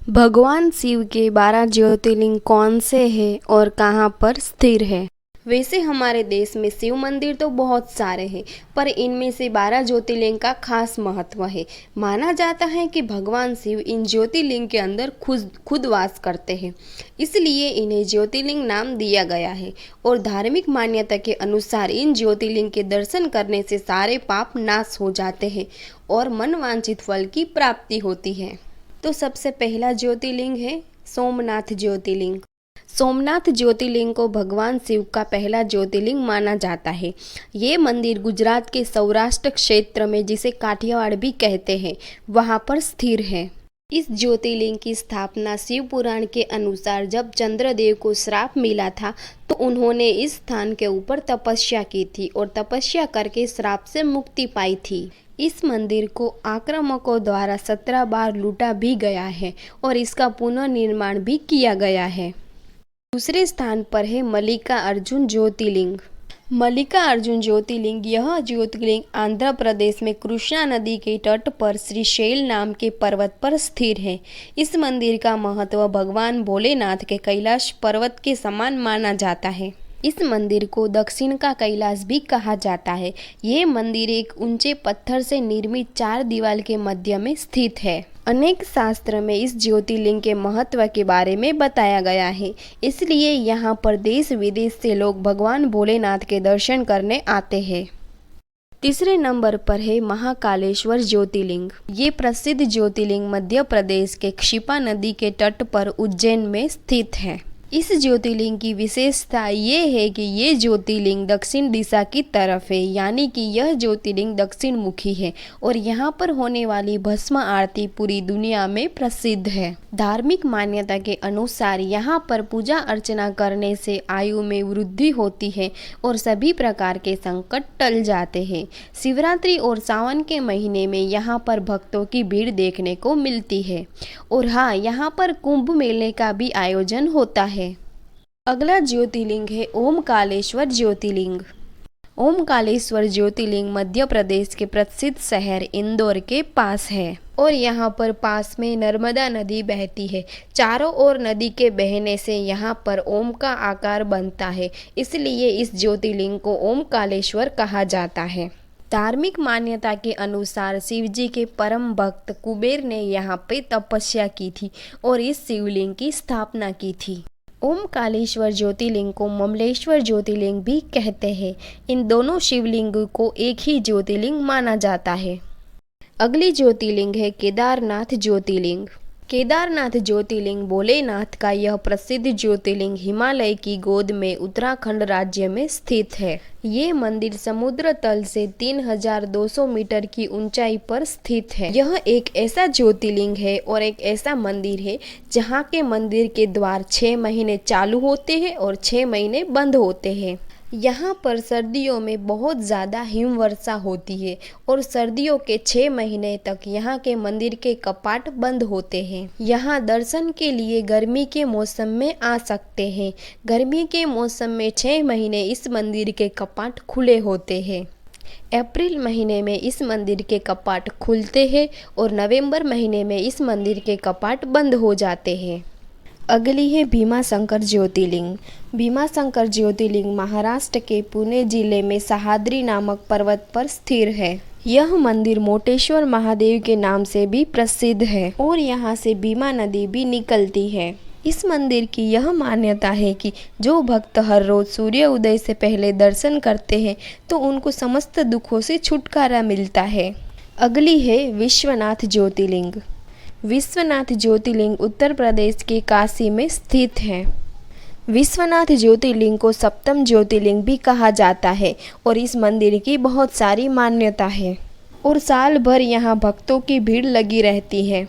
भगवान शिव के 12 ज्योतिर्लिंग कौन से हैं और कहाँ पर स्थिर है। वैसे हमारे देश में शिव मंदिर तो बहुत सारे हैं, पर इनमें से 12 ज्योतिर्लिंग का खास महत्व है। माना जाता है कि भगवान शिव इन ज्योतिर्लिंग के अंदर खुद वास करते हैं, इसलिए इन्हें ज्योतिर्लिंग नाम दिया गया है। और धार्मिक मान्यता के अनुसार इन ज्योतिर्लिंग के दर्शन करने से सारे पाप नाश हो जाते हैं और मनवांछित फल की प्राप्ति होती है। तो सबसे पहला ज्योतिर्लिंग है सोमनाथ ज्योतिर्लिंग। सोमनाथ ज्योतिर्लिंग को भगवान शिव का पहला ज्योतिर्लिंग माना जाता है। ये मंदिर गुजरात के सौराष्ट्र क्षेत्र में, जिसे काठियावाड़ भी कहते हैं, वहाँ पर स्थिर है। इस ज्योतिर्लिंग की स्थापना शिव पुराण के अनुसार जब चंद्रदेव को श्राप मिला था, तो उन्होंने इस स्थान के ऊपर तपस्या की थी और तपस्या करके श्राप से मुक्ति पाई थी। इस मंदिर को आक्रामकों द्वारा 17 बार लूटा भी गया है और इसका पुनर्निर्माण भी किया गया है। दूसरे स्थान पर है मल्लिकार्जुन ज्योतिर्लिंग। मल्लिकार्जुन ज्योतिर्लिंग, यह ज्योतिर्लिंग आंध्र प्रदेश में कृष्णा नदी के तट पर श्रीशैल नाम के पर्वत पर स्थिर है। इस मंदिर का महत्व भगवान भोलेनाथ के कैलाश पर्वत के समान माना जाता है। इस मंदिर को दक्षिण का कैलाश भी कहा जाता है। ये मंदिर एक ऊंचे पत्थर से निर्मित 4 दीवार के मध्य में स्थित है। अनेक शास्त्र में इस ज्योतिर्लिंग के महत्व के बारे में बताया गया है, इसलिए यहाँ पर देश विदेश से लोग भगवान भोलेनाथ के दर्शन करने आते हैं। तीसरे नंबर पर है महाकालेश्वर ज्योतिर्लिंग। ये प्रसिद्ध ज्योतिर्लिंग मध्य प्रदेश के क्षिपा नदी के तट पर उज्जैन में स्थित है। इस ज्योतिर्लिंग की विशेषता ये है कि ये ज्योतिर्लिंग दक्षिण दिशा की तरफ है, यानी कि यह ज्योतिर्लिंग दक्षिण मुखी है और यहाँ पर होने वाली भस्म आरती पूरी दुनिया में प्रसिद्ध है। धार्मिक मान्यता के अनुसार यहाँ पर पूजा अर्चना करने से आयु में वृद्धि होती है और सभी प्रकार के संकट टल जाते हैं। शिवरात्रि और सावन के महीने में यहाँ पर भक्तों की भीड़ देखने को मिलती है और हाँ, यहाँ पर कुंभ मेले का भी आयोजन होता है। अगला ज्योतिर्लिंग है ओमकालेश्वर ज्योतिर्लिंग। ओमकालेश्वर ज्योतिर्लिंग मध्य प्रदेश के प्रसिद्ध शहर इंदौर के पास है और यहाँ पर पास में नर्मदा नदी बहती है। चारों ओर नदी के बहने से यहाँ पर ओम का आकार बनता है, इसलिए इस ज्योतिर्लिंग को ओमकालेश्वर कहा जाता है। धार्मिक मान्यता के अनुसार शिवजी के परम भक्त कुबेर ने यहाँ पे तपस्या की थी और इस शिवलिंग की स्थापना की थी। ओमकालेश्वर ज्योतिर्लिंग को ममलेश्वर ज्योतिर्लिंग भी कहते हैं। इन दोनों शिवलिंग को एक ही ज्योतिर्लिंग माना जाता है। अगली ज्योतिर्लिंग है केदारनाथ ज्योतिर्लिंग। केदारनाथ ज्योतिर्लिंग भोलेनाथ का यह प्रसिद्ध ज्योतिर्लिंग हिमालय की गोद में उत्तराखंड राज्य में स्थित है। ये मंदिर समुद्र तल से 3200 मीटर की ऊंचाई पर स्थित है। यह एक ऐसा ज्योतिर्लिंग है और एक ऐसा मंदिर है जहाँ के मंदिर के द्वार 6 महीने चालू होते हैं और 6 महीने बंद होते हैं। यहाँ पर सर्दियों में बहुत ज़्यादा हिमवर्षा होती है और सर्दियों के 6 महीने तक यहाँ के मंदिर के कपाट बंद होते हैं। यहाँ दर्शन के लिए गर्मी के मौसम में आ सकते हैं। गर्मी के मौसम में 6 महीने इस मंदिर के कपाट खुले होते हैं। अप्रैल महीने में इस मंदिर के कपाट खुलते हैं और नवंबर महीने में इस मंदिर के कपाट बंद हो जाते हैं। अगली है भीमाशंकर ज्योतिर्लिंग। भीमाशंकर ज्योतिर्लिंग महाराष्ट्र के पुणे जिले में सह्याद्री नामक पर्वत पर स्थिर है। यह मंदिर मोटेश्वर महादेव के नाम से भी प्रसिद्ध है और यहाँ से भीमा नदी भी निकलती है। इस मंदिर की यह मान्यता है कि जो भक्त हर रोज सूर्य उदय से पहले दर्शन करते हैं तो उनको समस्त दुखों से छुटकारा मिलता है। अगली है विश्वनाथ ज्योतिर्लिंग। विश्वनाथ ज्योतिर्लिंग उत्तर प्रदेश के काशी में स्थित है। विश्वनाथ ज्योतिर्लिंग को सप्तम ज्योतिर्लिंग भी कहा जाता है और इस मंदिर की बहुत सारी मान्यता है और साल भर यहाँ भक्तों की भीड़ लगी रहती है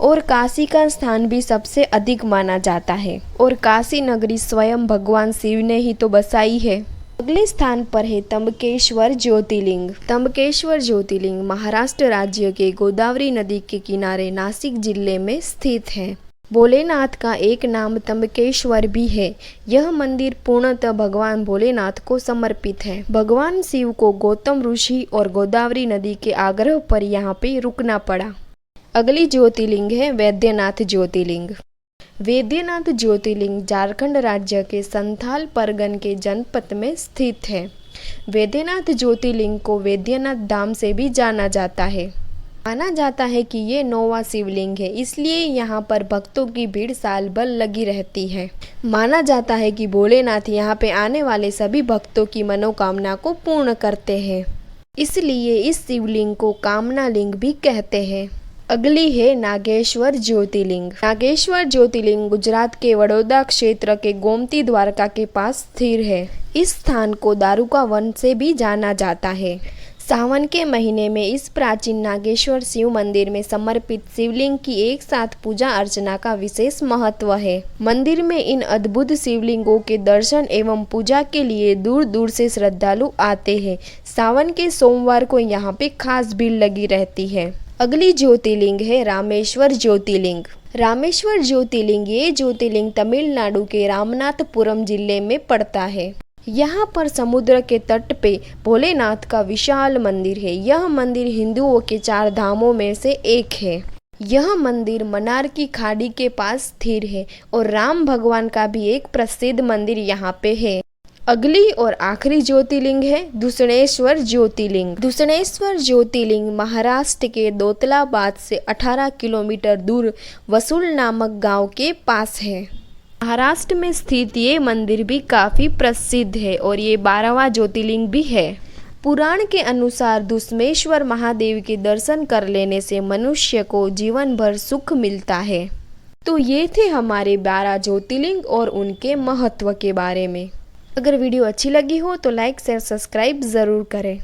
और काशी का स्थान भी सबसे अधिक माना जाता है और काशी नगरी स्वयं भगवान शिव ने ही तो बसाई है। अगले स्थान पर है त्र्यंबकेश्वर ज्योतिर्लिंग। त्र्यंबकेश्वर ज्योतिर्लिंग महाराष्ट्र राज्य के गोदावरी नदी के किनारे नासिक जिले में स्थित है। भोलेनाथ का एक नाम त्र्यंबकेश्वर भी है। यह मंदिर पूर्णतः भगवान भोलेनाथ को समर्पित है। भगवान शिव को गौतम ऋषि और गोदावरी नदी के आग्रह पर यहाँ पे रुकना पड़ा। अगली ज्योतिर्लिंग है वैद्यनाथ ज्योतिर्लिंग। वैद्यनाथ ज्योतिर्लिंग झारखंड राज्य के संथाल परगन के जनपद में स्थित है। वैद्यनाथ ज्योतिर्लिंग को वैद्यनाथ धाम से भी जाना जाता है। माना जाता है कि ये 9वां शिवलिंग है, इसलिए यहाँ पर भक्तों की भीड़ साल भर लगी रहती है। माना जाता है कि भोलेनाथ यहाँ पे आने वाले सभी भक्तों की मनोकामना को पूर्ण करते हैं, इसलिए इस शिवलिंग को कामना लिंग भी कहते हैं। अगली है नागेश्वर ज्योतिर्लिंग। नागेश्वर ज्योतिर्लिंग गुजरात के वडोदरा क्षेत्र के गोमती द्वारका के पास स्थिर है। इस स्थान को दारुका वन से भी जाना जाता है। सावन के महीने में इस प्राचीन नागेश्वर शिव मंदिर में समर्पित शिवलिंग की एक साथ पूजा अर्चना का विशेष महत्व है। मंदिर में इन अद्भुत शिवलिंगों के दर्शन एवं पूजा के लिए दूर दूर से श्रद्धालु आते हैं। सावन के सोमवार को यहाँ पे खास भीड़ लगी रहती है। अगली ज्योतिर्लिंग है रामेश्वर ज्योतिर्लिंग। रामेश्वर ज्योतिर्लिंग ये ज्योतिर्लिंग तमिलनाडु के रामनाथपुरम जिले में पड़ता है। यहाँ पर समुद्र के तट पे भोलेनाथ का विशाल मंदिर है। यह मंदिर हिंदुओं के 4 धामों में से एक है। यह मंदिर मन्नार की खाड़ी के पास स्थिर है और राम भगवान का भी एक प्रसिद्ध मंदिर यहाँ पे है। अगली और आखिरी ज्योतिर्लिंग है दूषणेश्वर ज्योतिर्लिंग। दूषणेश्वर ज्योतिर्लिंग महाराष्ट्र के दौलताबाद से 18 किलोमीटर दूर वसूल नामक गांव के पास है। महाराष्ट्र में स्थित ये मंदिर भी काफ़ी प्रसिद्ध है और ये 12वां ज्योतिर्लिंग भी है। पुराण के अनुसार दूषणेश्वर महादेव के दर्शन कर लेने से मनुष्य को जीवन भर सुख मिलता है। तो ये थे हमारे 12 ज्योतिर्लिंग और उनके महत्व के बारे में। अगर वीडियो अच्छी लगी हो तो लाइक शेयर सब्सक्राइब ज़रूर करें।